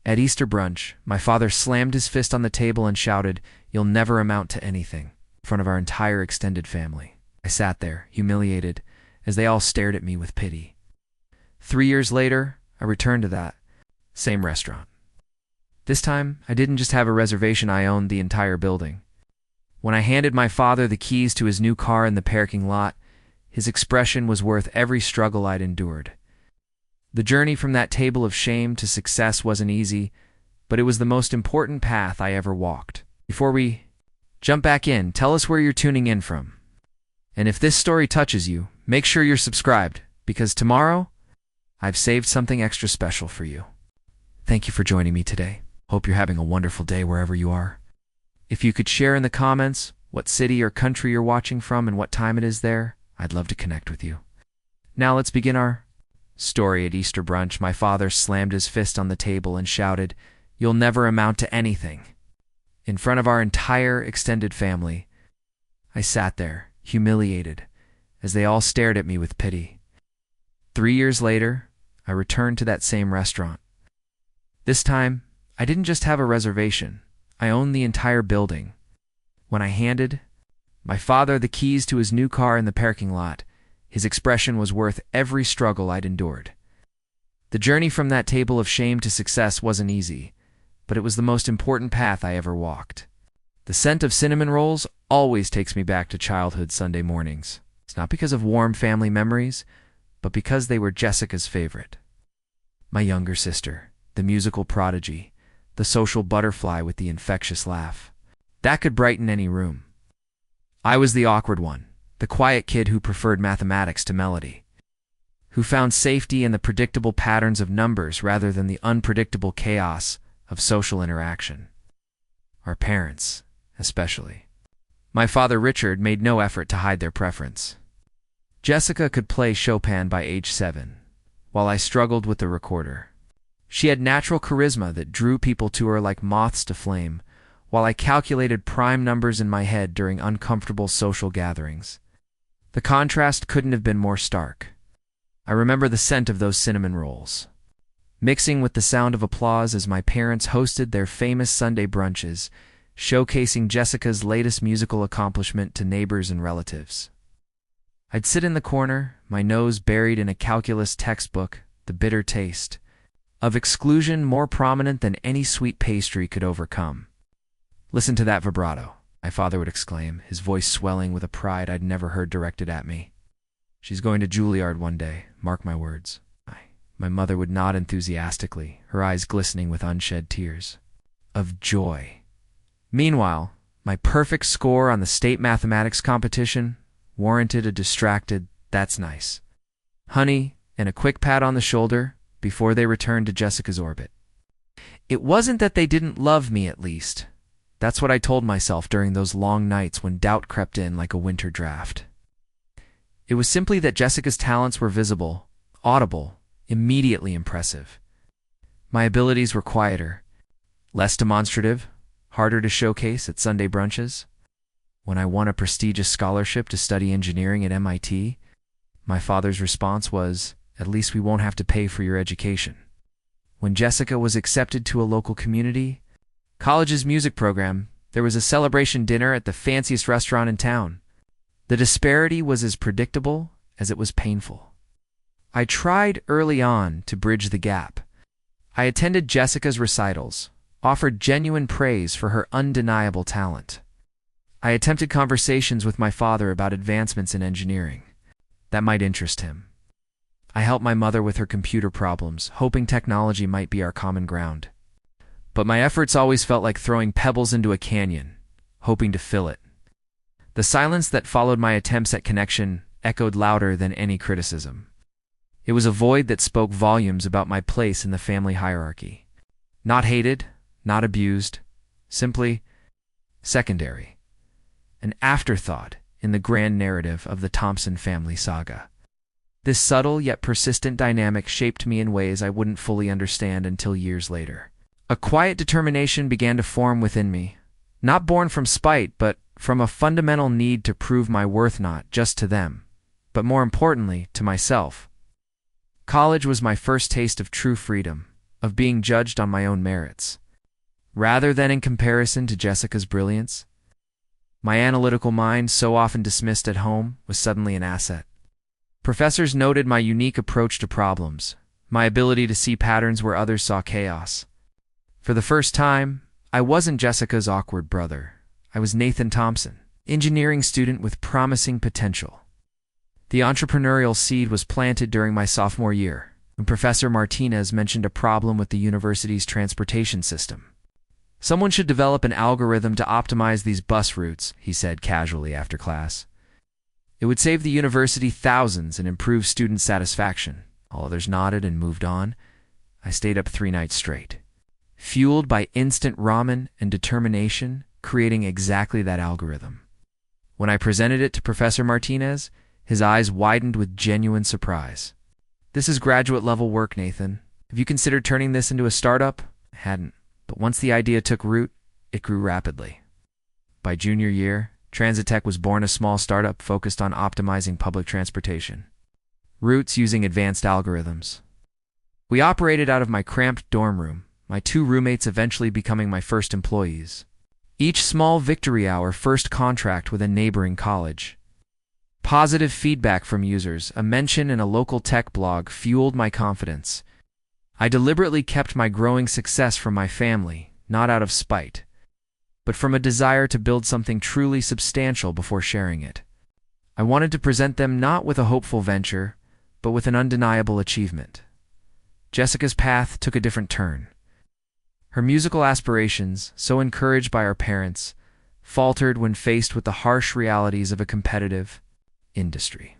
At Easter brunch, my father slammed his fist on the table and shouted, "You'll never amount to anything," in front of our entire extended family. I sat there, humiliated, as they all stared at me with pity. 3 years later, I returned to that same restaurant. This time, I didn't just have a reservation, I owned the entire building. When I handed my father the keys to his new car in the parking lot, his expression was worth every struggle I'd endured. The journey from that table of shame to success wasn't easy, but it was the most important path I ever walked. Before we jump back in, tell us where you're tuning in from. And if this story touches you, make sure you're subscribed, because tomorrow, I've saved something extra special for you. Thank you for joining me today. Hope you're having a wonderful day wherever you are. If you could share in the comments what city or country you're watching from and what time it is there, I'd love to connect with you. Now let's begin our story. At Easter brunch, my father slammed his fist on the table and shouted, "You'll never amount to anything," in front of our entire extended family. I sat there, humiliated, as they all stared at me with pity. 3 years later, I returned to that same restaurant. This time, I didn't just have a reservation, I owned the entire building. When I handed my father the keys to his new car in the parking lot, his expression was worth every struggle I'd endured. The journey from that table of shame to success wasn't easy, but it was the most important path I ever walked. The scent of cinnamon rolls always takes me back to childhood Sunday mornings. It's not because of warm family memories, but because they were Jessica's favorite. My younger sister, the musical prodigy, the social butterfly with the infectious laugh. That could brighten any room. I was the awkward one, the quiet kid who preferred mathematics to melody, who found safety in the predictable patterns of numbers rather than the unpredictable chaos of social interaction. Our parents, especially. My father Richard made no effort to hide their preference. Jessica could play Chopin by age 7, while I struggled with the recorder. She had natural charisma that drew people to her like moths to flame, while I calculated prime numbers in my head during uncomfortable social gatherings. The contrast couldn't have been more stark. I remember the scent of those cinnamon rolls, mixing with the sound of applause as my parents hosted their famous Sunday brunches, showcasing Jessica's latest musical accomplishment to neighbors and relatives. I'd sit in the corner, my nose buried in a calculus textbook, the bitter taste of exclusion more prominent than any sweet pastry could overcome. "Listen to that vibrato," my father would exclaim, his voice swelling with a pride I'd never heard directed at me. "She's going to Juilliard one day, mark my words." My mother would nod enthusiastically, her eyes glistening with unshed tears of joy. Meanwhile, my perfect score on the state mathematics competition warranted a distracted, "That's nice, honey," and a quick pat on the shoulder before they returned to Jessica's orbit. It wasn't that they didn't love me, at least. That's what I told myself during those long nights when doubt crept in like a winter draft. It was simply that Jessica's talents were visible, audible, immediately impressive. My abilities were quieter, less demonstrative, harder to showcase at Sunday brunches. When I won a prestigious scholarship to study engineering at MIT, my father's response was, "At least we won't have to pay for your education." When Jessica was accepted to a local community college's music program, there was a celebration dinner at the fanciest restaurant in town. The disparity was as predictable as it was painful. I tried early on to bridge the gap. I attended Jessica's recitals, offered genuine praise for her undeniable talent. I attempted conversations with my father about advancements in engineering that might interest him. I helped my mother with her computer problems, hoping technology might be our common ground. But my efforts always felt like throwing pebbles into a canyon, hoping to fill it. The silence that followed my attempts at connection echoed louder than any criticism. It was a void that spoke volumes about my place in the family hierarchy. Not hated, not abused, simply secondary. An afterthought in the grand narrative of the Thompson family saga. This subtle yet persistent dynamic shaped me in ways I wouldn't fully understand until years later. A quiet determination began to form within me, not born from spite, but from a fundamental need to prove my worth not just to them, but more importantly, to myself. College was my first taste of true freedom, of being judged on my own merits, rather than in comparison to Jessica's brilliance. My analytical mind, so often dismissed at home, was suddenly an asset. Professors noted my unique approach to problems, my ability to see patterns where others saw chaos. For the first time, I wasn't Jessica's awkward brother. I was Nathan Thompson, engineering student with promising potential. The entrepreneurial seed was planted during my sophomore year, when Professor Martinez mentioned a problem with the university's transportation system. "Someone should develop an algorithm to optimize these bus routes," he said casually after class. "It would save the university thousands and improve student satisfaction." All others nodded and moved on. I stayed up 3 nights straight, fueled by instant ramen and determination, creating exactly that algorithm. When I presented it to Professor Martinez, his eyes widened with genuine surprise. "This is graduate-level work, Nathan. Have you considered turning this into a startup?" I hadn't, but once the idea took root, it grew rapidly. By junior year, Transitech was born, a small startup focused on optimizing public transportation routes using advanced algorithms. We operated out of my cramped dorm room, my 2 roommates eventually becoming my first employees. Each small victory, our first contract with a neighboring college, positive feedback from users, a mention in a local tech blog fueled my confidence. I deliberately kept my growing success from my family, not out of spite, but from a desire to build something truly substantial before sharing it. I wanted to present them not with a hopeful venture, but with an undeniable achievement. Jessica's path took a different turn. Her musical aspirations, so encouraged by our parents, faltered when faced with the harsh realities of a competitive industry.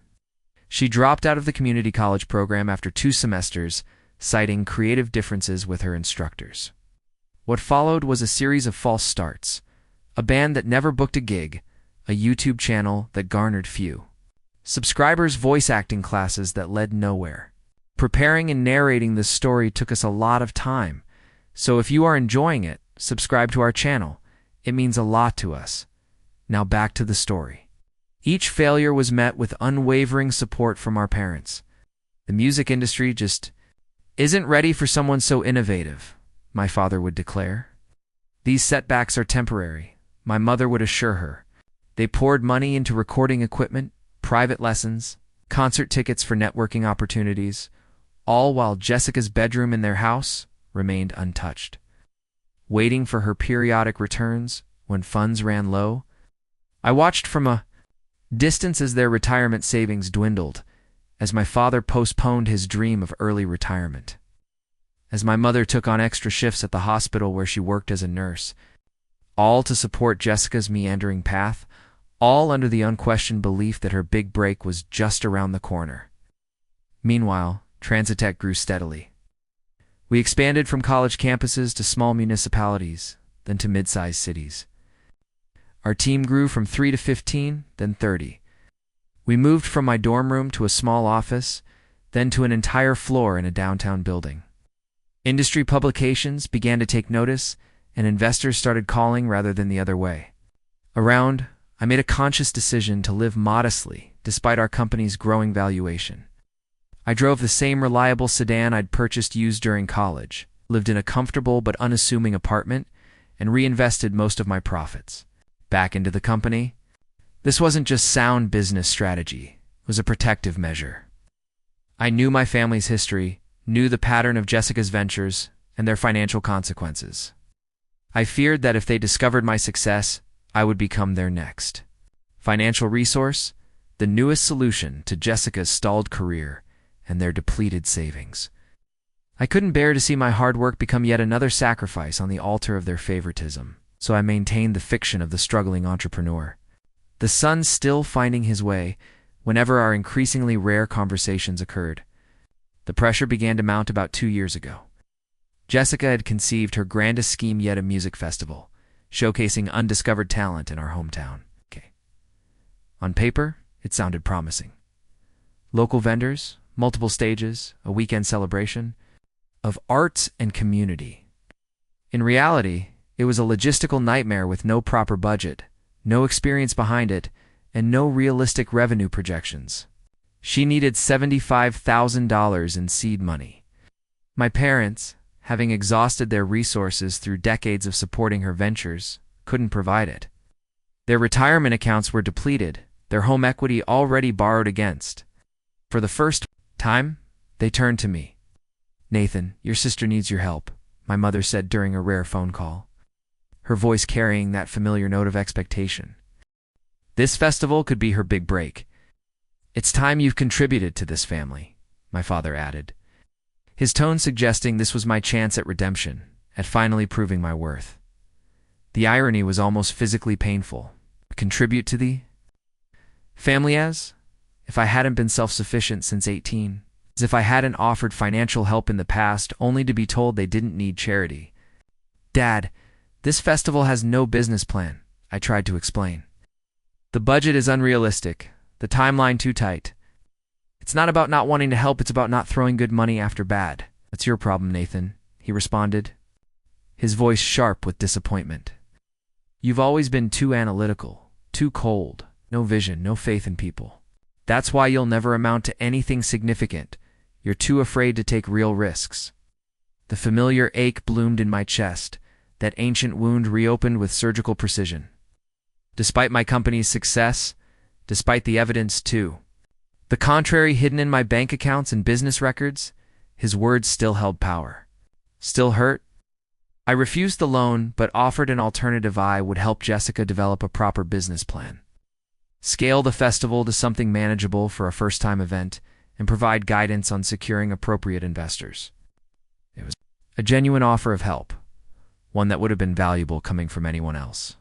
She dropped out of the community college program after 2 semesters, citing creative differences with her instructors. What followed was a series of false starts, a band that never booked a gig, a YouTube channel that garnered few subscribers, voice acting classes that led nowhere. Preparing and narrating this story took us a lot of time, so if you are enjoying it, subscribe to our channel. It means a lot to us. Now back to the story. Each failure was met with unwavering support from our parents. "The music industry just isn't ready for someone so innovative," my father would declare. "These setbacks are temporary," my mother would assure her. They poured money into recording equipment, private lessons, concert tickets for networking opportunities, all while Jessica's bedroom in their house remained untouched. Waiting for her periodic returns when funds ran low, I watched from a distance as their retirement savings dwindled, as my father postponed his dream of early retirement, as my mother took on extra shifts at the hospital where she worked as a nurse, all to support Jessica's meandering path, all under the unquestioned belief that her big break was just around the corner. Meanwhile, Transitech grew steadily. We expanded from college campuses to small municipalities, then to mid-sized cities. Our team grew from 3 to 15, then 30. We moved from my dorm room to a small office, then to an entire floor in a downtown building. Industry publications began to take notice, and investors started calling rather than the other way around. I made a conscious decision to live modestly despite our company's growing valuation. I drove the same reliable sedan I'd purchased used during college, lived in a comfortable but unassuming apartment, and reinvested most of my profits back into the company. This wasn't just sound business strategy, it was a protective measure. I knew my family's history, knew the pattern of Jessica's ventures, and their financial consequences. I feared that if they discovered my success, I would become their next financial resource, the newest solution to Jessica's stalled career and their depleted savings. I couldn't bear to see my hard work become yet another sacrifice on the altar of their favoritism, so I maintained the fiction of the struggling entrepreneur, the son still finding his way whenever our increasingly rare conversations occurred. The pressure began to mount about 2 years ago. Jessica had conceived her grandest scheme yet, a music festival, showcasing undiscovered talent in our hometown. On paper, it sounded promising. Local vendors, multiple stages, a weekend celebration of arts and community. In reality, it was a logistical nightmare with no proper budget, no experience behind it, and no realistic revenue projections. She needed $75,000 in seed money. My parents, having exhausted their resources through decades of supporting her ventures, couldn't provide it. Their retirement accounts were depleted, their home equity already borrowed against. For the first time, they turned to me. "Nathan, your sister needs your help," my mother said during a rare phone call, her voice carrying that familiar note of expectation. This festival could be her big break. "It's time you've contributed to this family," my father added, his tone suggesting this was my chance at redemption, at finally proving my worth. The irony was almost physically painful. Contribute to the family as if I hadn't been self-sufficient since 18, as if I hadn't offered financial help in the past only to be told they didn't need charity. "Dad, this festival has no business plan," I tried to explain. "The budget is unrealistic, the timeline too tight. It's not about not wanting to help, it's about not throwing good money after bad." "That's your problem, Nathan," he responded, his voice sharp with disappointment. "You've always been too analytical, too cold, no vision, no faith in people. That's why you'll never amount to anything significant. You're too afraid to take real risks." The familiar ache bloomed in my chest, that ancient wound reopened with surgical precision. Despite my company's success, despite the evidence too, the contrary hidden in my bank accounts and business records, his words still held power. "Still hurt?" I refused the loan, but offered an alternative. I would help Jessica develop a proper business plan, scale the festival to something manageable for a first-time event, and provide guidance on securing appropriate investors. It was a genuine offer of help, one that would have been valuable coming from anyone else.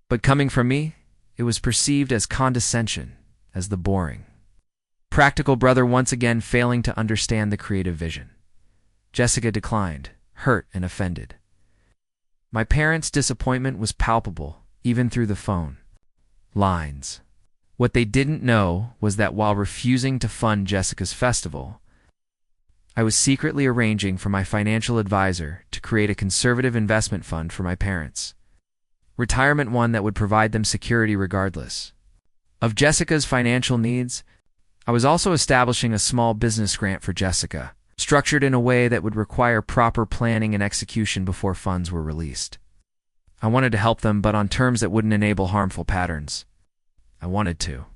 But coming from me, it was perceived as condescension, as the boring, practical brother once again failing to understand the creative vision. Jessica declined, hurt and offended. My parents' disappointment was palpable, even through the phone lines. What they didn't know was that while refusing to fund Jessica's festival, I was secretly arranging for my financial advisor to create a conservative investment fund for my parents. Retirement one that would provide them security regardless of Jessica's financial needs. I was also establishing a small business grant for Jessica, structured in a way that would require proper planning and execution before funds were released. I wanted to help them, but on terms that wouldn't enable harmful patterns. I wanted to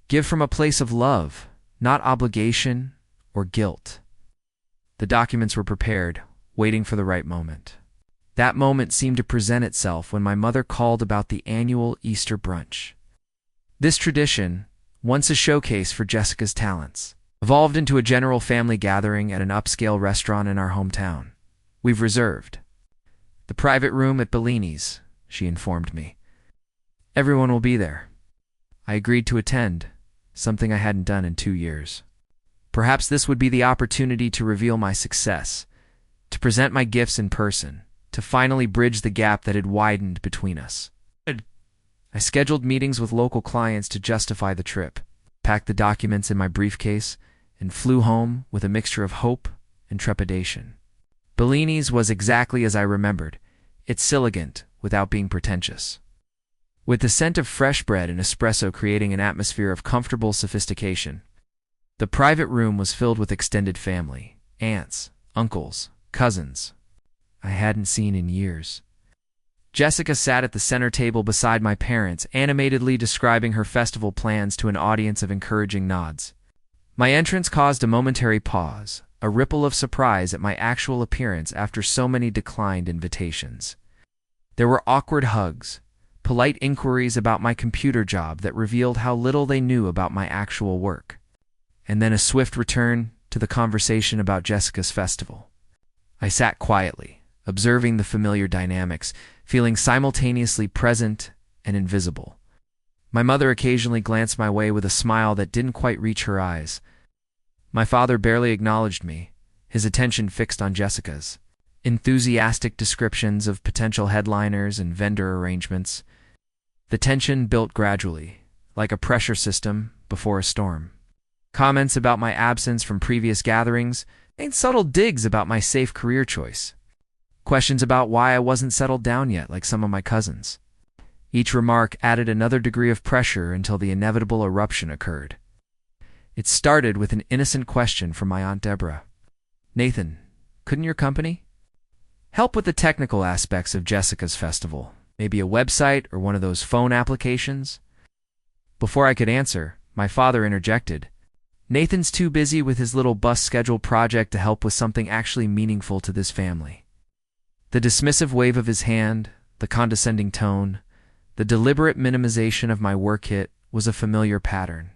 give from a place of love, not obligation or guilt. The documents were prepared, waiting for the right moment. That moment seemed to present itself when my mother called about the annual Easter brunch. This tradition, once a showcase for Jessica's talents, evolved into a general family gathering at an upscale restaurant in our hometown. "We've reserved the private room at Bellini's," she informed me. "Everyone will be there." I agreed to attend, something I hadn't done in 2 years. Perhaps this would be the opportunity to reveal my success, to present my gifts in person, to finally bridge the gap that had widened between us. I scheduled meetings with local clients to justify the trip, packed the documents in my briefcase, and flew home with a mixture of hope and trepidation. Bellini's was exactly as I remembered. It's elegant without being pretentious, with the scent of fresh bread and espresso creating an atmosphere of comfortable sophistication. The private room was filled with extended family, aunts, uncles, cousins I hadn't seen in years. Jessica sat at the center table beside my parents, animatedly describing her festival plans to an audience of encouraging nods. My entrance caused a momentary pause, a ripple of surprise at my actual appearance after so many declined invitations. There were awkward hugs, polite inquiries about my computer job that revealed how little they knew about my actual work, and then a swift return to the conversation about Jessica's festival. I sat quietly, observing the familiar dynamics, feeling simultaneously present and invisible. My mother occasionally glanced my way with a smile that didn't quite reach her eyes. My father barely acknowledged me, his attention fixed on Jessica's enthusiastic descriptions of potential headliners and vendor arrangements. The tension built gradually, like a pressure system before a storm. Comments about my absence from previous gatherings, and subtle digs about my safe career choice. Questions about why I wasn't settled down yet like some of my cousins. Each remark added another degree of pressure until the inevitable eruption occurred. It started with an innocent question from my Aunt Deborah. "Nathan, couldn't your company Help with the technical aspects of Jessica's festival. Maybe a website or one of those phone applications? Before I could answer, my father interjected. Nathan's too busy with his little bus schedule project to help with something actually meaningful to this family. The dismissive wave of his hand, the condescending tone, the deliberate minimization of my work hit was a familiar pattern.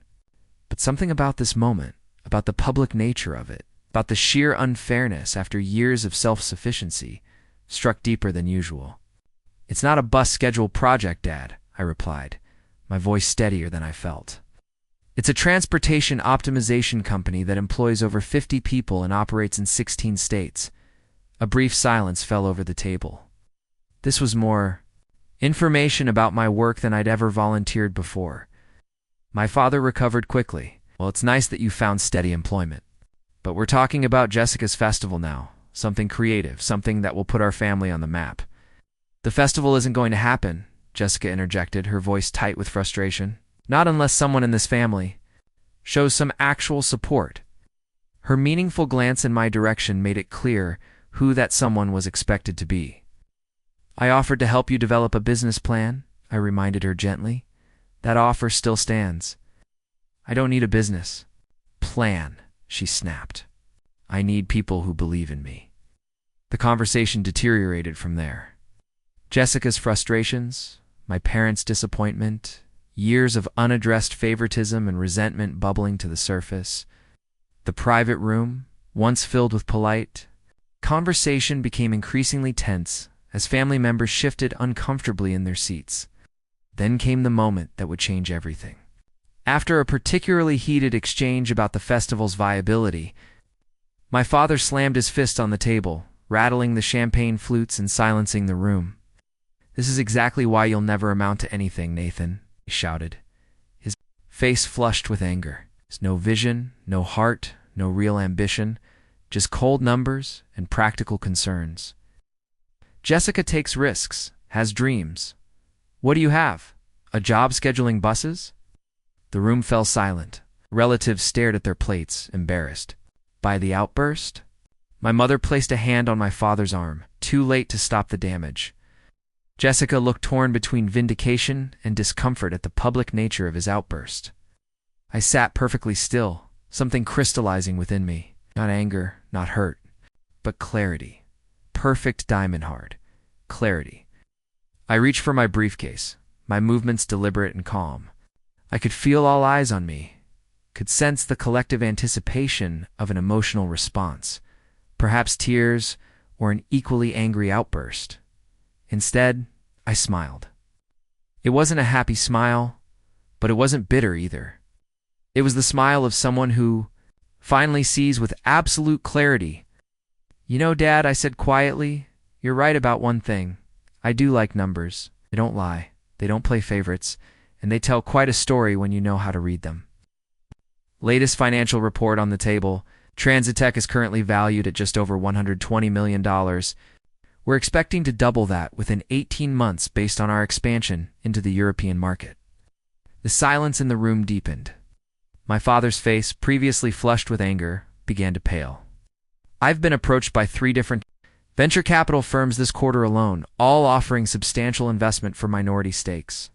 But something about this moment, about the public nature of it, about the sheer unfairness after years of self-sufficiency, struck deeper than usual. It's not a bus schedule project, Dad, I replied, my voice steadier than I felt. It's a transportation optimization company that employs over 50 people and operates in 16 states. A brief silence fell over the table. This was more information about my work than I'd ever volunteered before. My father recovered quickly. Well, it's nice that you found steady employment. But we're talking about Jessica's festival now. Something creative, something that will put our family on the map. The festival isn't going to happen, Jessica interjected, her voice tight with frustration. Not unless someone in this family shows some actual support. Her meaningful glance in my direction made it clear who that someone was expected to be. I offered to help you develop a business plan, I reminded her gently. That offer still stands. I don't need a business plan, she snapped. I need people who believe in me. The conversation deteriorated from there. Jessica's frustrations, my parents' disappointment, years of unaddressed favoritism and resentment bubbling to the surface. The private room, once filled with polite conversation, became increasingly tense as family members shifted uncomfortably in their seats. Then came the moment that would change everything. After a particularly heated exchange about the festival's viability, my father slammed his fist on the table, rattling the champagne flutes and silencing the room. This is exactly why you'll never amount to anything, Nathan, he shouted, his face flushed with anger. There's no vision, no heart, no real ambition, just cold numbers and practical concerns. Jessica takes risks, has dreams. What do you have? A job scheduling buses? The room fell silent. Relatives stared at their plates, embarrassed. By the outburst, my mother placed a hand on my father's arm, too late to stop the damage. Jessica looked torn between vindication and discomfort at the public nature of his outburst. I sat perfectly still, something crystallizing within me. Not anger, not hurt, but clarity. Perfect diamond hard. Clarity. I reached for my briefcase, my movements deliberate and calm. I could feel all eyes on me, could sense the collective anticipation of an emotional response, perhaps tears or an equally angry outburst. Instead, I smiled. It wasn't a happy smile, but it wasn't bitter either. It was the smile of someone who finally sees with absolute clarity. You know, Dad, I said quietly, you're right about one thing. I do like numbers. They don't lie. They don't play favorites. And they tell quite a story when you know how to read them. Latest financial report on the table. Transitech is currently valued at just over $120 million. We're expecting to double that within 18 months based on our expansion into the European market. The silence in the room deepened. My father's face, previously flushed with anger, began to pale. I've been approached by 3 different venture capital firms this quarter alone, all offering substantial investment for minority stakes.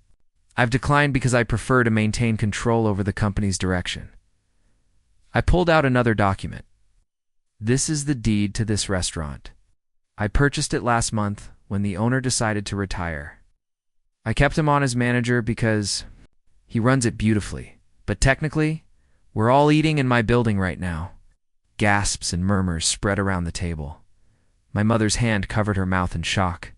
I've declined because I prefer to maintain control over the company's direction. I pulled out another document. This is the deed to this restaurant. I purchased it last month when the owner decided to retire. I kept him on as manager because he runs it beautifully, but technically, we're all eating in my building right now. Gasps and murmurs spread around the table. My mother's hand covered her mouth in shock.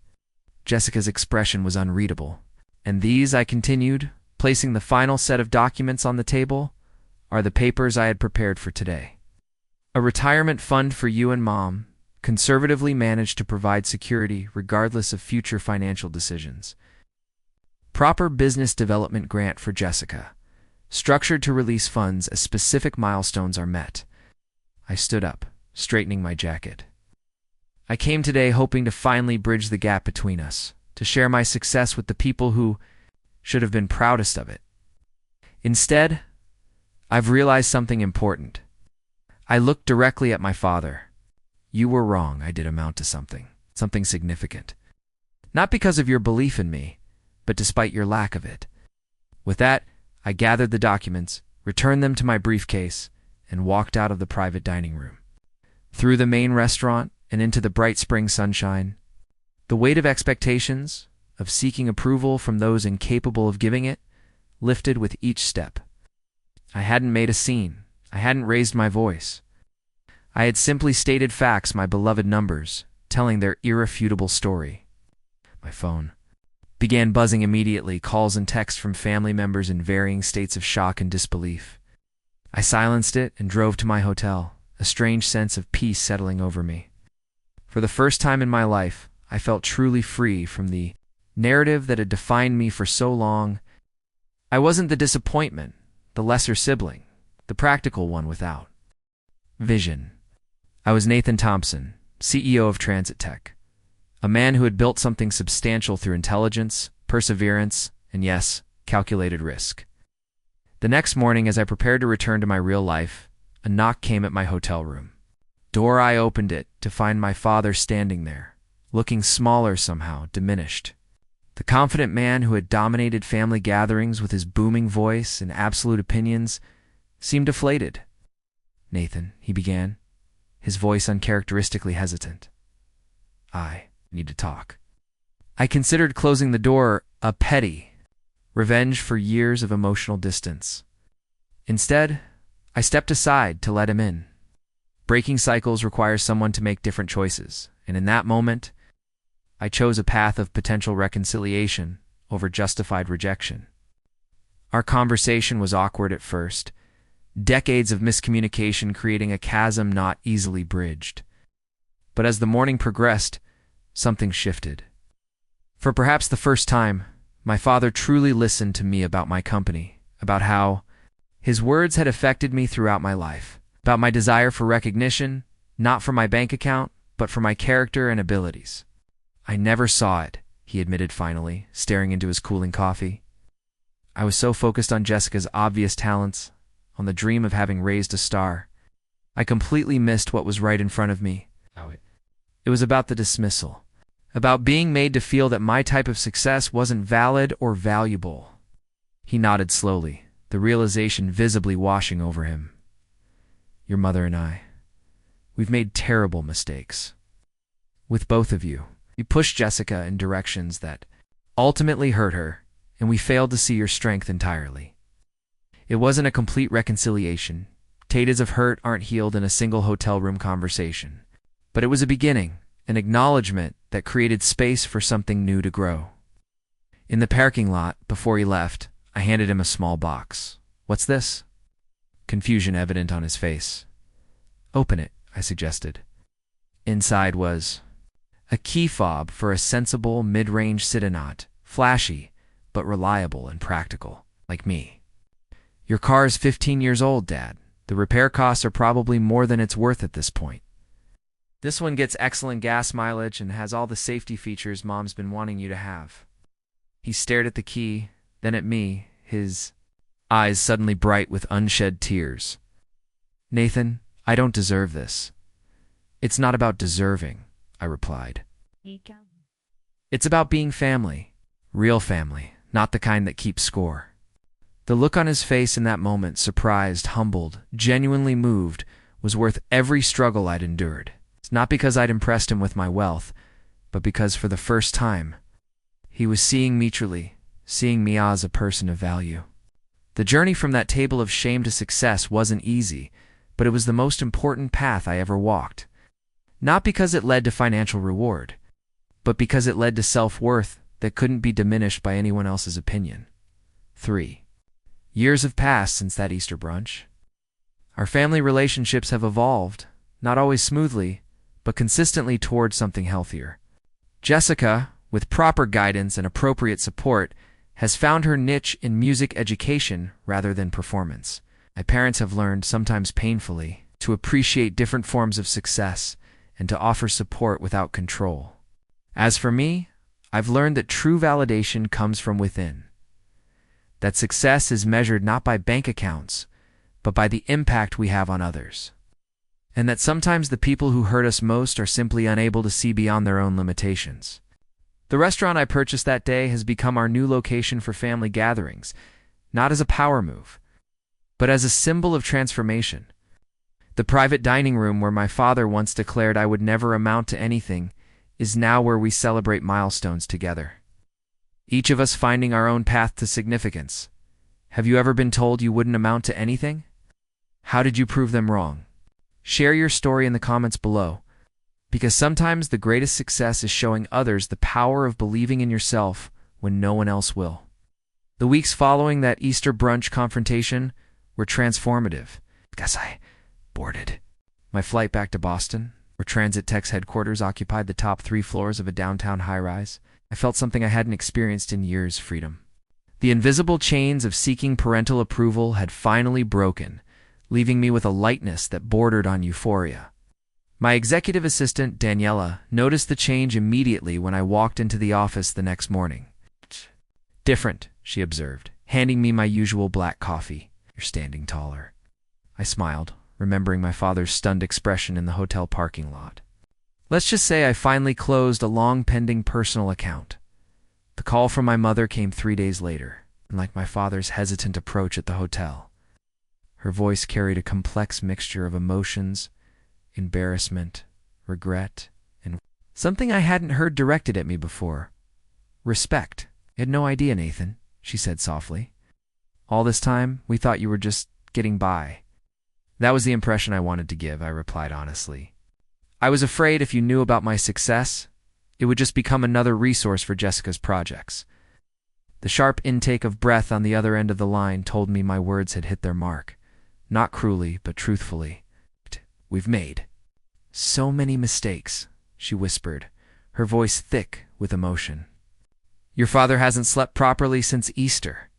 Jessica's expression was unreadable. And these, I continued, placing the final set of documents on the table, are the papers I had prepared for today. A retirement fund for you and Mom, conservatively managed to provide security regardless of future financial decisions. Proper business development grant for Jessica, structured to release funds as specific milestones are met. I stood up, straightening my jacket. I came today hoping to finally bridge the gap between us, to share my success with the people who should have been proudest of it. Instead, I've realized something important. I looked directly at my father. You were wrong, I did amount to something. something significant. Not because of your belief in me, but despite your lack of it. With that, I gathered the documents, returned them to my briefcase, and walked out of the private dining room. Through the main restaurant and into the bright spring sunshine, the weight of expectations, of seeking approval from those incapable of giving it, lifted with each step. I hadn't made a scene. I hadn't raised my voice. I had simply stated facts, my beloved numbers, telling their irrefutable story. My phone began buzzing immediately, calls and texts from family members in varying states of shock and disbelief. I silenced it and drove to my hotel, a strange sense of peace settling over me. For the first time in my life, I felt truly free from the narrative that had defined me for so long. I wasn't the disappointment, the lesser sibling, the practical one without vision. I was Nathan Thompson, CEO of Transit Tech, a man who had built something substantial through intelligence, perseverance, and yes, calculated risk. The next morning, as I prepared to return to my real life, a knock came at my hotel room. Door I opened it to find my father standing there, looking smaller somehow, diminished. The confident man who had dominated family gatherings with his booming voice and absolute opinions seemed deflated. "Nathan," he began, his voice uncharacteristically hesitant. "I need to talk." I considered closing the door a petty revenge for years of emotional distance. Instead, I stepped aside to let him in. Breaking cycles requires someone to make different choices, and in that moment, I chose a path of potential reconciliation over justified rejection. Our conversation was awkward at first, decades of miscommunication creating a chasm not easily bridged. But as the morning progressed, something shifted. For perhaps the first time, my father truly listened to me about my company, about how his words had affected me throughout my life, about my desire for recognition, not for my bank account, but for my character and abilities. "I never saw it," he admitted finally, staring into his cooling coffee. "I was so focused on Jessica's obvious talents, on the dream of having raised a star. I completely missed what was right in front of me. It was about the dismissal, about being made to feel that my type of success wasn't valid or valuable." He nodded slowly, the realization visibly washing over him. "Your mother and I, we've made terrible mistakes. With both of you. We pushed Jessica in directions that ultimately hurt her, and we failed to see your strength entirely. It wasn't a complete reconciliation. Taters of hurt aren't healed in a single hotel room conversation. But it was a beginning, an acknowledgement that created space for something new to grow." In the parking lot, before he left, I handed him a small box. "What's this?" Confusion evident on his face. "Open it," I suggested. Inside was a key fob for a sensible mid-range Citadinaut, flashy, but reliable and practical, like me. "Your car's 15 years old, Dad. The repair costs are probably more than it's worth at this point. This one gets excellent gas mileage and has all the safety features Mom's been wanting you to have." He stared at the key, then at me, his eyes suddenly bright with unshed tears. "Nathan, I don't deserve this." "It's not about deserving," I replied. "It's about being family. Real family, not the kind that keeps score." The look on his face in that moment, surprised, humbled, genuinely moved, was worth every struggle I'd endured. It's not because I'd impressed him with my wealth, but because for the first time, he was seeing me truly, seeing me as a person of value. The journey from that table of shame to success wasn't easy, but it was the most important path I ever walked. Not because it led to financial reward, but because it led to self-worth that couldn't be diminished by anyone else's opinion. 3 years have passed since that Easter brunch. Our family relationships have evolved, not always smoothly, but consistently towards something healthier. Jessica, with proper guidance and appropriate support, has found her niche in music education rather than performance. My parents have learned, sometimes painfully, to appreciate different forms of success and to offer support without control. As for me, I've learned that true validation comes from within. That success is measured not by bank accounts, but by the impact we have on others. and that sometimes the people who hurt us most are simply unable to see beyond their own limitations. The restaurant I purchased that day has become our new location for family gatherings, not as a power move, but as a symbol of transformation. The private dining room where my father once declared I would never amount to anything is now where we celebrate milestones together, each of us finding our own path to significance. Have you ever been told you wouldn't amount to anything? How did you prove them wrong? Share your story in the comments below, because sometimes the greatest success is showing others the power of believing in yourself when no one else will. The weeks following that Easter brunch confrontation were transformative. Guess I boarded my flight back to Boston, where Transit Tech's headquarters occupied the top 3 floors of a downtown high-rise. I felt something I hadn't experienced in years: freedom. The invisible chains of seeking parental approval had finally broken, leaving me with a lightness that bordered on euphoria. My executive assistant, Daniela, noticed the change immediately when I walked into the office the next morning. "Different," she observed, handing me my usual black coffee. "You're standing taller." I smiled, remembering my father's stunned expression in the hotel parking lot. Let's just say I finally closed a long-pending personal account. The call from my mother came 3 days later, and like my father's hesitant approach at the hotel, her voice carried a complex mixture of emotions, embarrassment, regret, and something I hadn't heard directed at me before: respect. "I had no idea, Nathan," she said softly. "All this time, we thought you were just getting by." "That was the impression I wanted to give," I replied honestly. "I was afraid if you knew about my success, it would just become another resource for Jessica's projects." The sharp intake of breath on the other end of the line told me my words had hit their mark. Not cruelly, but truthfully. "We've made so many mistakes," she whispered, her voice thick with emotion. "Your father hasn't slept properly since Easter.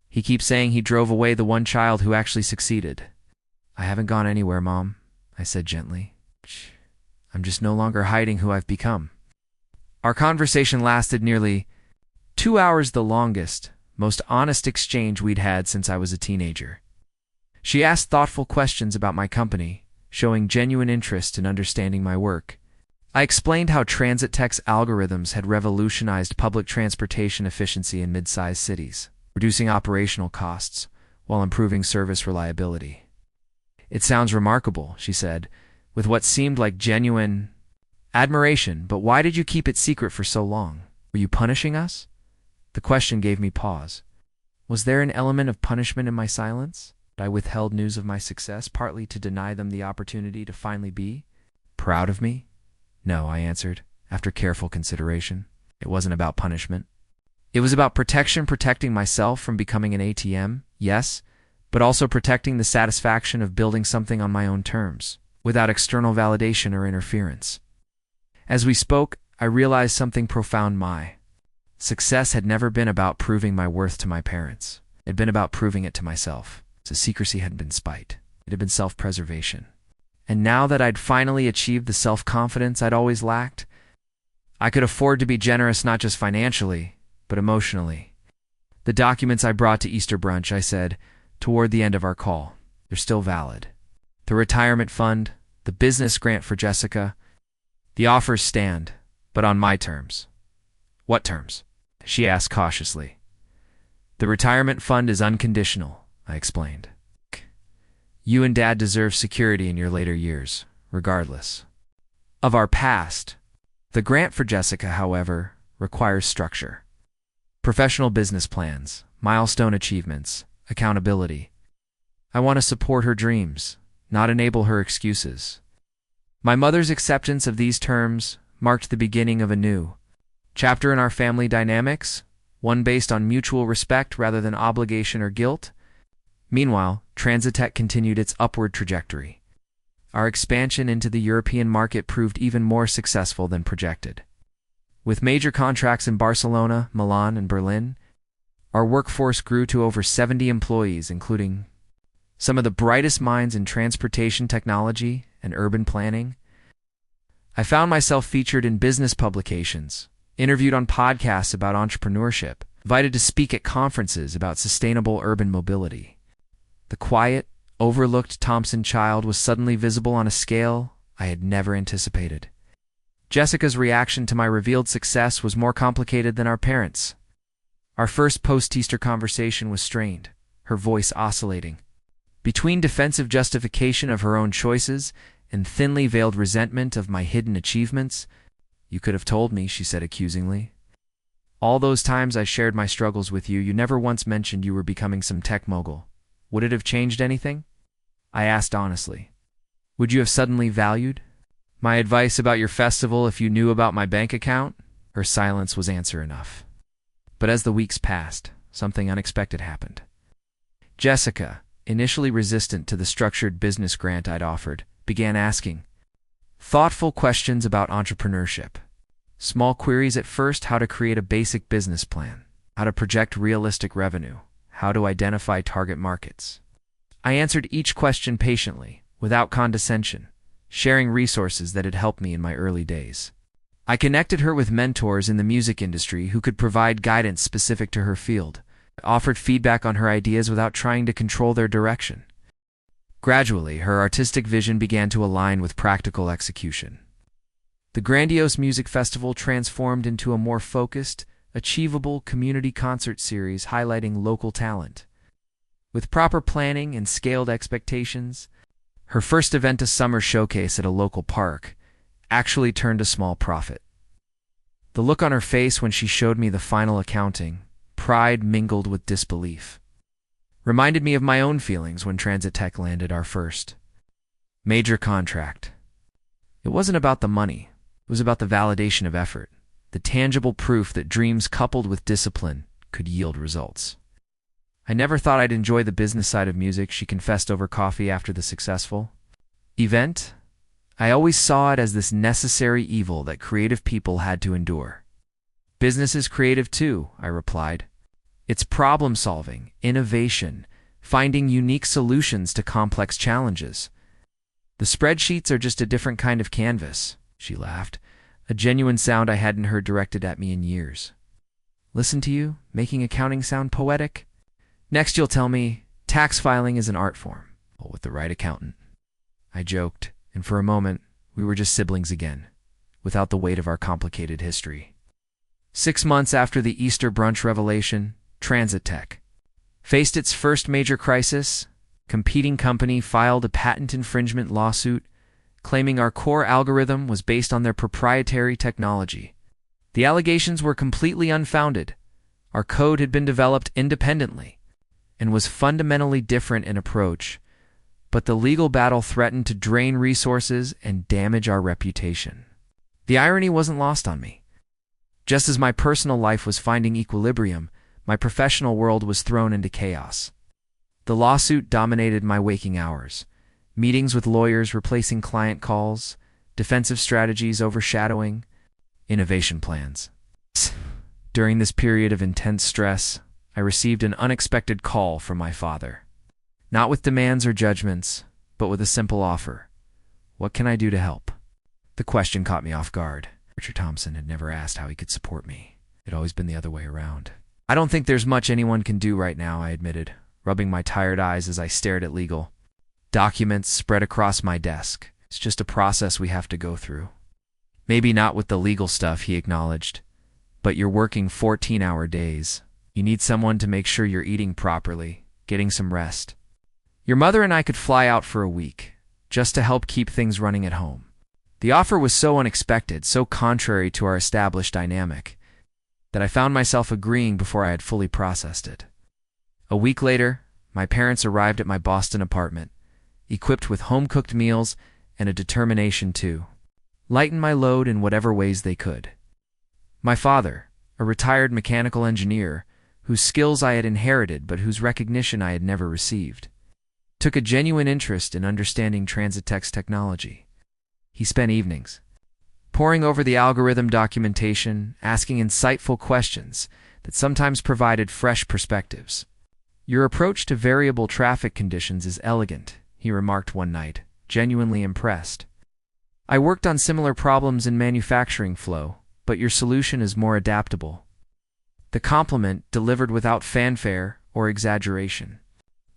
He keeps saying he drove away the one child who actually succeeded." "I haven't gone anywhere, Mom," I said gently. "I'm just no longer hiding who I've become." Our conversation lasted nearly 2 hours, the longest, most honest exchange we'd had since I was a teenager. She asked thoughtful questions about my company, showing genuine interest in understanding my work. I explained how Transit Tech's algorithms had revolutionized public transportation efficiency in mid-sized cities, reducing operational costs while improving service reliability. "It sounds remarkable," she said, with what seemed like genuine admiration, "but why did you keep it secret for so long? Were you punishing us?" The question gave me pause. Was there an element of punishment in my silence? I withheld news of my success, partly to deny them the opportunity to finally be proud of me? "No," I answered, after careful consideration. "It wasn't about punishment. It was about protection, protecting myself from becoming an ATM, yes, but also protecting the satisfaction of building something on my own terms, without external validation or interference." As we spoke, I realized something profound. My success had never been about proving my worth to my parents. It had been about proving it to myself. So secrecy hadn't been spite. It had been self-preservation. And now that I'd finally achieved the self-confidence I'd always lacked, I could afford to be generous not just financially, but emotionally. "The documents I brought to Easter brunch," I said, toward the end of our call, "they're still valid. The retirement fund, the business grant for Jessica, the offers stand, but on my terms." "What terms?" she asked cautiously. "The retirement fund is unconditional," I explained. "You and Dad deserve security in your later years, regardless of our past. The grant for Jessica, however, requires structure. Professional business plans, milestone achievements, accountability. I want to support her dreams, not enable her excuses." My mother's acceptance of these terms marked the beginning of a new chapter in our family dynamics, one based on mutual respect rather than obligation or guilt. Meanwhile, Transit Tech continued its upward trajectory. Our expansion into the European market proved even more successful than projected. With major contracts in Barcelona, Milan, and Berlin, our workforce grew to over 70 employees, including some of the brightest minds in transportation technology and urban planning. I found myself featured in business publications, interviewed on podcasts about entrepreneurship, invited to speak at conferences about sustainable urban mobility. The quiet, overlooked Thompson child was suddenly visible on a scale I had never anticipated. Jessica's reaction to my revealed success was more complicated than our parents'. Our first post-Easter conversation was strained, her voice oscillating. Between defensive justification of her own choices and thinly veiled resentment of my hidden achievements, "You could have told me," she said accusingly. "All those times I shared my struggles with you, you never once mentioned you were becoming some tech mogul. Would it have changed anything?" I asked honestly. "Would you have suddenly valued my advice about your festival if you knew about my bank account?" Her silence was answer enough. But as the weeks passed, something unexpected happened. Jessica, initially resistant to the structured business grant I'd offered, began asking thoughtful questions about entrepreneurship. Small queries at first: how to create a basic business plan, how to project realistic revenue, how to identify target markets. I answered each question patiently, without condescension, sharing resources that had helped me in my early days. I connected her with mentors in the music industry who could provide guidance specific to her field. I offered feedback on her ideas without trying to control their direction. Gradually, her artistic vision began to align with practical execution. The grandiose music festival transformed into a more focused, achievable community concert series highlighting local talent. With proper planning and scaled expectations, her first event, a summer showcase at a local park, actually turned a small profit. The look on her face when she showed me the final accounting, pride mingled with disbelief, reminded me of my own feelings when Transit Tech landed our first major contract. It wasn't about the money, it was about the validation of effort, the tangible proof that dreams coupled with discipline could yield results. "I never thought I'd enjoy the business side of music," she confessed over coffee after the successful event. "I always saw it as this necessary evil that creative people had to endure." "Business is creative too," I replied. "It's problem-solving, innovation, finding unique solutions to complex challenges. The spreadsheets are just a different kind of canvas," she laughed, a genuine sound I hadn't heard directed at me in years. "Listen to you, making accounting sound poetic? Next you'll tell me tax filing is an art form, well, with the right accountant." I joked, and for a moment, we were just siblings again, without the weight of our complicated history. 6 months after the Easter brunch revelation, Transit Tech faced its first major crisis. Competing company filed a patent infringement lawsuit, claiming our core algorithm was based on their proprietary technology. The allegations were completely unfounded. Our code had been developed independently and was fundamentally different in approach, but the legal battle threatened to drain resources and damage our reputation. The irony wasn't lost on me. Just as my personal life was finding equilibrium, my professional world was thrown into chaos. The lawsuit dominated my waking hours, meetings with lawyers replacing client calls, defensive strategies overshadowing innovation plans. During this period of intense stress, I received an unexpected call from my father. Not with demands or judgments, but with a simple offer. "What can I do to help?" The question caught me off guard. Richard Thompson had never asked how he could support me. It had always been the other way around. "I don't think there's much anyone can do right now," I admitted, rubbing my tired eyes as I stared at legal documents spread across my desk. "It's just a process we have to go through." "Maybe not with the legal stuff," he acknowledged, "but you're working 14-hour days. You need someone to make sure you're eating properly, getting some rest. Your mother and I could fly out for a week, just to help keep things running at home." The offer was so unexpected, so contrary to our established dynamic, that I found myself agreeing before I had fully processed it. A week later, my parents arrived at my Boston apartment, equipped with home-cooked meals and a determination to lighten my load in whatever ways they could. My father, a retired mechanical engineer, whose skills I had inherited but whose recognition I had never received, took a genuine interest in understanding Transit Tech's technology. He spent evenings poring over the algorithm documentation, asking insightful questions that sometimes provided fresh perspectives. "Your approach to variable traffic conditions is elegant," he remarked one night, genuinely impressed. "I worked on similar problems in manufacturing flow, but your solution is more adaptable." The compliment delivered without fanfare or exaggeration.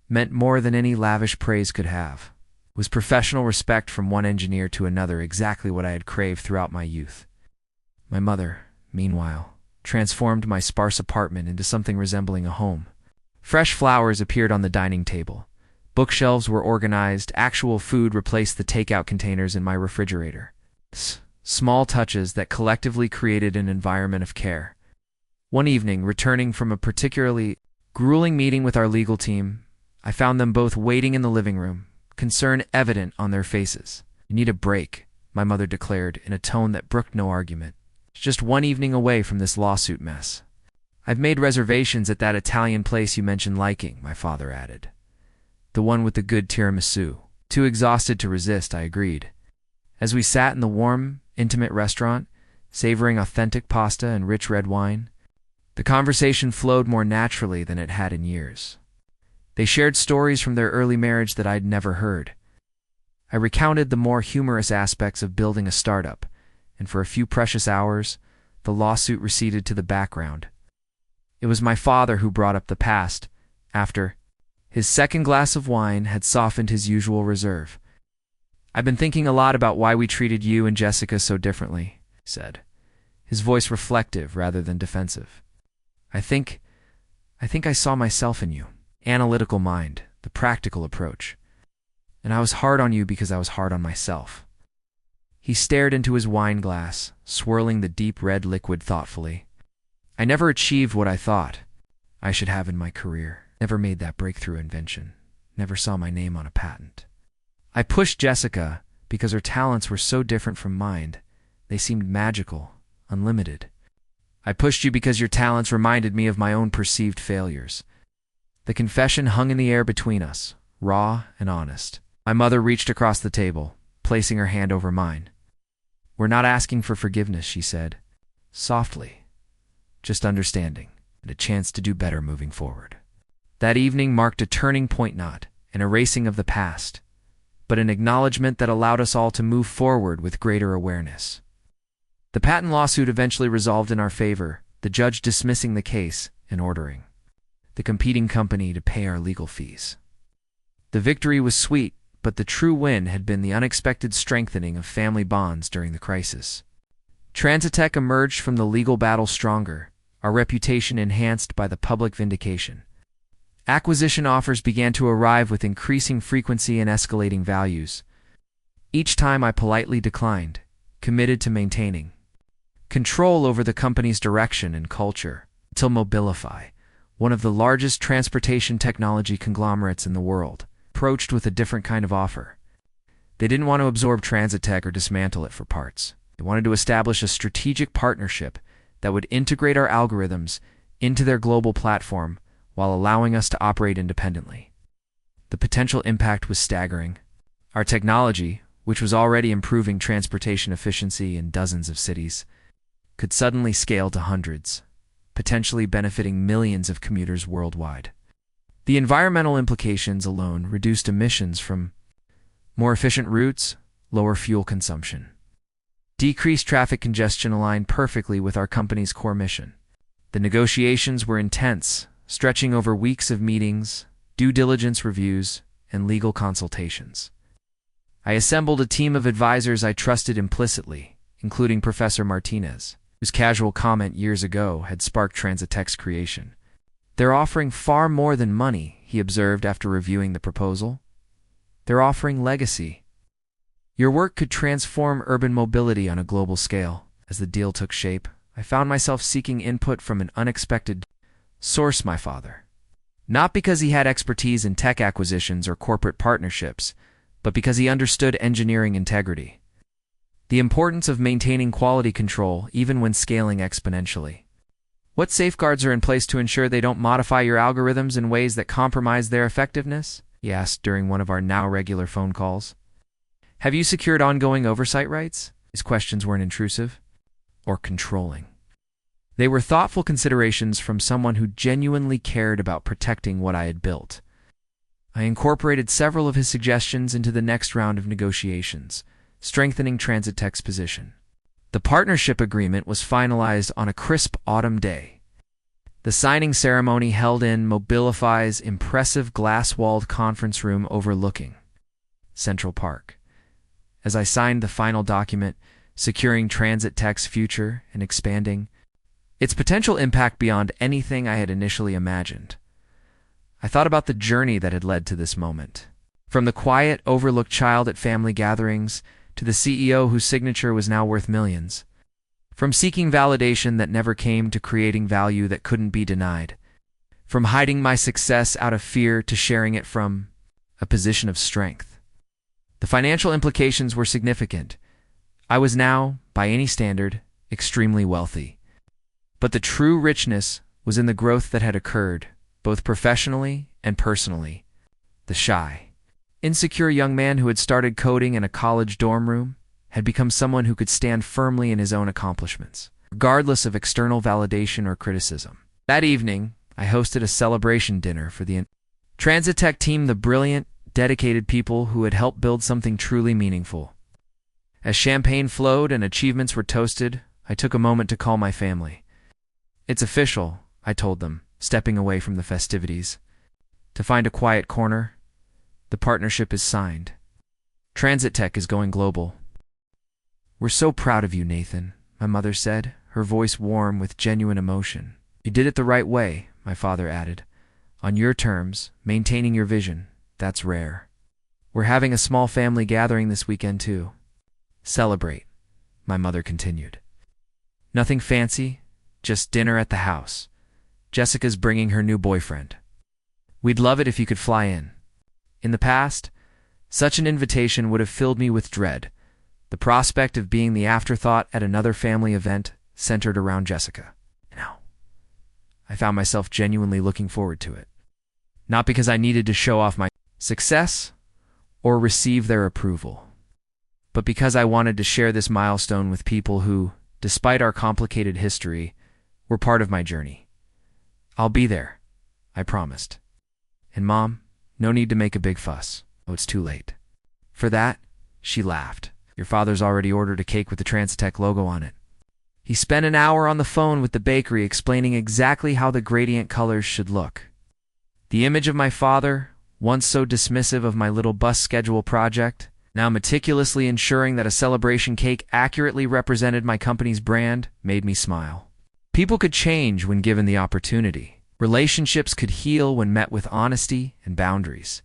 meant more than any lavish praise could have. It was professional respect from one engineer to another, exactly what I had craved throughout my youth. My mother, meanwhile, transformed my sparse apartment into something resembling a home. Fresh flowers appeared on the dining table. Bookshelves were organized, actual food replaced the takeout containers in my refrigerator. Small touches that collectively created an environment of care. One evening, returning from a particularly grueling meeting with our legal team, I found them both waiting in the living room, concern evident on their faces. "You need a break," my mother declared in a tone that brooked no argument. "It's just one evening away from this lawsuit mess." "I've made reservations at that Italian place you mentioned liking," my father added. "The one with the good tiramisu." Too exhausted to resist, I agreed. As we sat in the warm, intimate restaurant, savoring authentic pasta and rich red wine, the conversation flowed more naturally than it had in years. They shared stories from their early marriage that I'd never heard. I recounted the more humorous aspects of building a startup, and for a few precious hours, the lawsuit receded to the background. It was my father who brought up the past, after his second glass of wine had softened his usual reserve. "I've been thinking a lot about why we treated you and Jessica so differently," he said, his voice reflective rather than defensive. I think I saw myself in you. Analytical mind, the practical approach. And I was hard on you because I was hard on myself." He stared into his wine glass, swirling the deep red liquid thoughtfully. "I never achieved what I thought I should have in my career. Never made that breakthrough invention. Never saw my name on a patent. I pushed Jessica because her talents were so different from mine. They seemed magical, unlimited. I pushed you because your talents reminded me of my own perceived failures." The confession hung in the air between us, raw and honest. My mother reached across the table, placing her hand over mine. "We're not asking for forgiveness," she said, softly. "Just understanding, and a chance to do better moving forward." That evening marked a turning point, not an erasing of the past, but an acknowledgement that allowed us all to move forward with greater awareness. The patent lawsuit eventually resolved in our favor, the judge dismissing the case and ordering the competing company to pay our legal fees. The victory was sweet, but the true win had been the unexpected strengthening of family bonds during the crisis. Transitech emerged from the legal battle stronger, our reputation enhanced by the public vindication. Acquisition offers began to arrive with increasing frequency and escalating values. Each time I politely declined, committed to maintaining control over the company's direction and culture, until Mobilify, one of the largest transportation technology conglomerates in the world, approached with a different kind of offer. They didn't want to absorb Transitech or dismantle it for parts. They wanted to establish a strategic partnership that would integrate our algorithms into their global platform while allowing us to operate independently. The potential impact was staggering. Our technology, which was already improving transportation efficiency in dozens of cities, could suddenly scale to hundreds, potentially benefiting millions of commuters worldwide. The environmental implications alone reduced emissions from more efficient routes, lower fuel consumption. Decreased traffic congestion aligned perfectly with our company's core mission. The negotiations were intense, stretching over weeks of meetings, due diligence reviews, and legal consultations. I assembled a team of advisors I trusted implicitly, including Professor Martinez, whose casual comment years ago had sparked Transitech's creation. "They're offering far more than money," he observed after reviewing the proposal. "They're offering legacy. Your work could transform urban mobility on a global scale." As the deal took shape, I found myself seeking input from an unexpected source, my father. Not because he had expertise in tech acquisitions or corporate partnerships, but because he understood engineering integrity. The importance of maintaining quality control even when scaling exponentially. "What safeguards are in place to ensure they don't modify your algorithms in ways that compromise their effectiveness?" he asked during one of our now regular phone calls. "Have you secured ongoing oversight rights?" His questions weren't intrusive or controlling. They were thoughtful considerations from someone who genuinely cared about protecting what I had built. I incorporated several of his suggestions into the next round of negotiations, strengthening Transitech's position. The partnership agreement was finalized on a crisp autumn day. The signing ceremony held in Mobilify's impressive glass-walled conference room overlooking Central Park. As I signed the final document, securing Transit Tech's future and expanding its potential impact beyond anything I had initially imagined, I thought about the journey that had led to this moment. From the quiet, overlooked child at family gatherings to the CEO whose signature was now worth millions. From seeking validation that never came to creating value that couldn't be denied. From hiding my success out of fear to sharing it from a position of strength. The financial implications were significant. I was now, by any standard, extremely wealthy. But the true richness was in the growth that had occurred, both professionally and personally. The shy, insecure young man who had started coding in a college dorm room had become someone who could stand firmly in his own accomplishments, regardless of external validation or criticism. That evening, I hosted a celebration dinner for the Transit Tech team, the brilliant, dedicated people who had helped build something truly meaningful. As champagne flowed and achievements were toasted, I took a moment to call my family. "It's official," I told them, stepping away from the festivities. "To find a quiet corner, the partnership is signed. Transit Tech is going global." "We're so proud of you, Nathan," my mother said, her voice warm with genuine emotion. "You did it the right way," my father added. "On your terms, maintaining your vision. That's rare. We're having a small family gathering this weekend, too." "Celebrate," my mother continued. "Nothing fancy, just dinner at the house. Jessica's bringing her new boyfriend. We'd love it if you could fly in." In the past, such an invitation would have filled me with dread. The prospect of being the afterthought at another family event centered around Jessica. Now, I found myself genuinely looking forward to it. Not because I needed to show off my success or receive their approval, but because I wanted to share this milestone with people who, despite our complicated history, were part of my journey. "I'll be there," I promised. "And Mom, no need to make a big fuss. Oh, it's too late." "For that," she laughed. "Your father's already ordered a cake with the Transit logo on it." He spent an hour on the phone with the bakery explaining exactly how the gradient colors should look. The image of my father, once so dismissive of my little bus schedule project, now meticulously ensuring that a celebration cake accurately represented my company's brand, made me smile. People could change when given the opportunity. Relationships could heal when met with honesty and boundaries.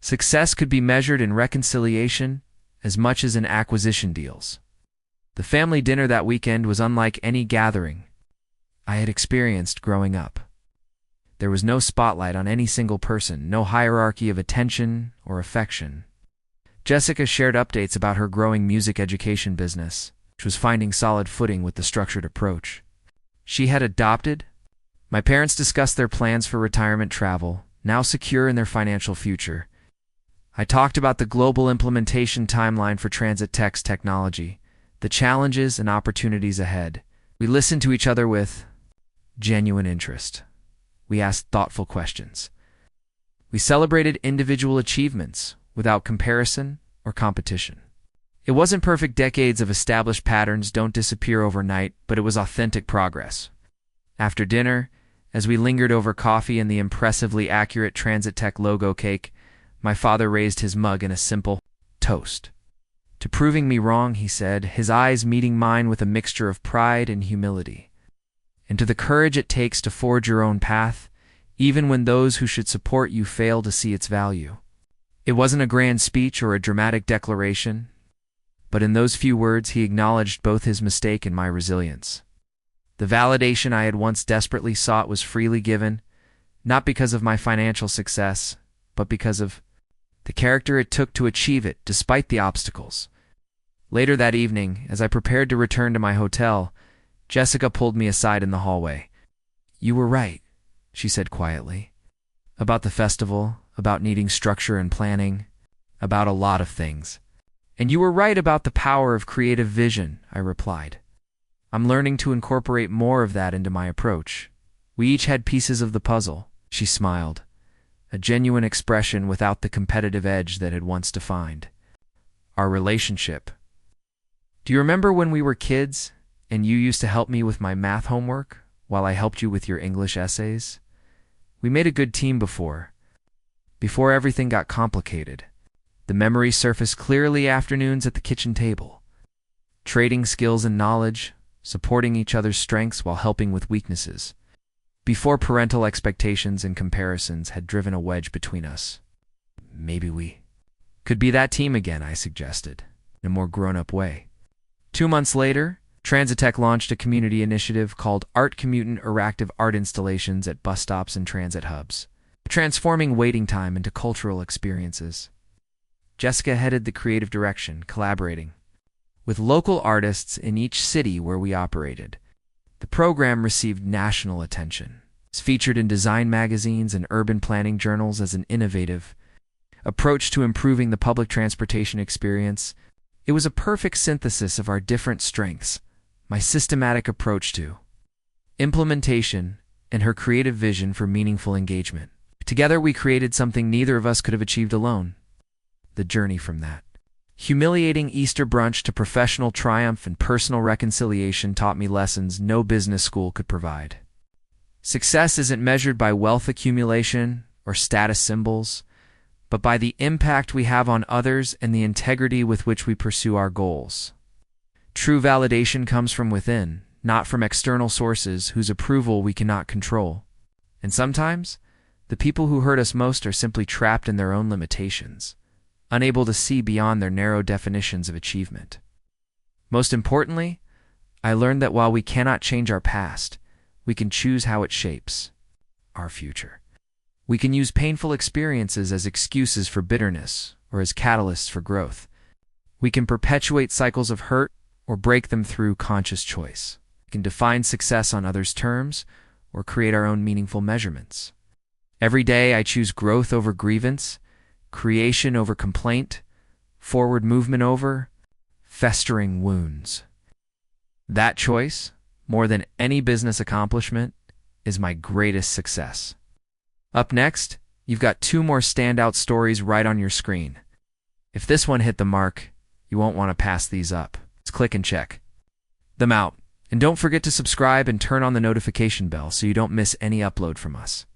Success could be measured in reconciliation as much as in acquisition deals. The family dinner that weekend was unlike any gathering I had experienced growing up. There was no spotlight on any single person, no hierarchy of attention or affection. Jessica shared updates about her growing music education business, which was finding solid footing with the structured approach she had adopted. My parents discussed their plans for retirement travel, now secure in their financial future. I talked about the global implementation timeline for Transit Tech's technology, the challenges and opportunities ahead. We listened to each other with genuine interest. We asked thoughtful questions. We celebrated individual achievements without comparison or competition. It wasn't perfect. Decades of established patterns don't disappear overnight, but it was authentic progress. After dinner, as we lingered over coffee and the impressively accurate Transit Tech logo cake, my father raised his mug in a simple toast. "To proving me wrong," he said, his eyes meeting mine with a mixture of pride and humility. "And to the courage it takes to forge your own path, even when those who should support you fail to see its value." It wasn't a grand speech or a dramatic declaration, but in those few words he acknowledged both his mistake and my resilience. The validation I had once desperately sought was freely given, not because of my financial success, but because of the character it took to achieve it despite the obstacles. Later that evening, as I prepared to return to my hotel, Jessica pulled me aside in the hallway. "You were right," she said quietly. "About the festival, about needing structure and planning, about a lot of things. And you were right about the power of creative vision," I replied. "I'm learning to incorporate more of that into my approach. We each had pieces of the puzzle." She smiled, a genuine expression without the competitive edge that had once defined our relationship. "Do you remember when we were kids and you used to help me with my math homework while I helped you with your English essays? We made a good team before everything got complicated. The memories surfaced clearly afternoons at the kitchen table, trading skills and knowledge, supporting each other's strengths while helping with weaknesses, before parental expectations and comparisons had driven a wedge between us. Maybe we could be that team again, I suggested, in a more grown-up way. 2 months later, Transitech launched a community initiative called Art Commutant Interactive Art Installations at bus stops and transit hubs, transforming waiting time into cultural experiences. Jessica headed the creative direction, collaborating with local artists in each city where we operated. The program received national attention. It's featured in design magazines and urban planning journals as an innovative approach to improving the public transportation experience. It was a perfect synthesis of our different strengths, my systematic approach to implementation, and her creative vision for meaningful engagement. Together, we created something neither of us could have achieved alone. The journey from that humiliating Easter brunch to professional triumph and personal reconciliation taught me lessons no business school could provide. Success isn't measured by wealth accumulation or status symbols, but by the impact we have on others and the integrity with which we pursue our goals. True validation comes from within, not from external sources whose approval we cannot control. And sometimes, the people who hurt us most are simply trapped in their own limitations, unable to see beyond their narrow definitions of achievement. Most importantly, I learned that while we cannot change our past, we can choose how it shapes our future. We can use painful experiences as excuses for bitterness or as catalysts for growth. We can perpetuate cycles of hurt or break them through conscious choice. We can define success on others' terms or create our own meaningful measurements. Every day I choose growth over grievance, creation over complaint, forward movement over festering wounds. That choice, more than any business accomplishment, is my greatest success. Up next, you've got 2 more standout stories right on your screen. If this one hit the mark, you won't want to pass these up. Let's click and check them out. And don't forget to subscribe and turn on the notification bell so you don't miss any upload from us.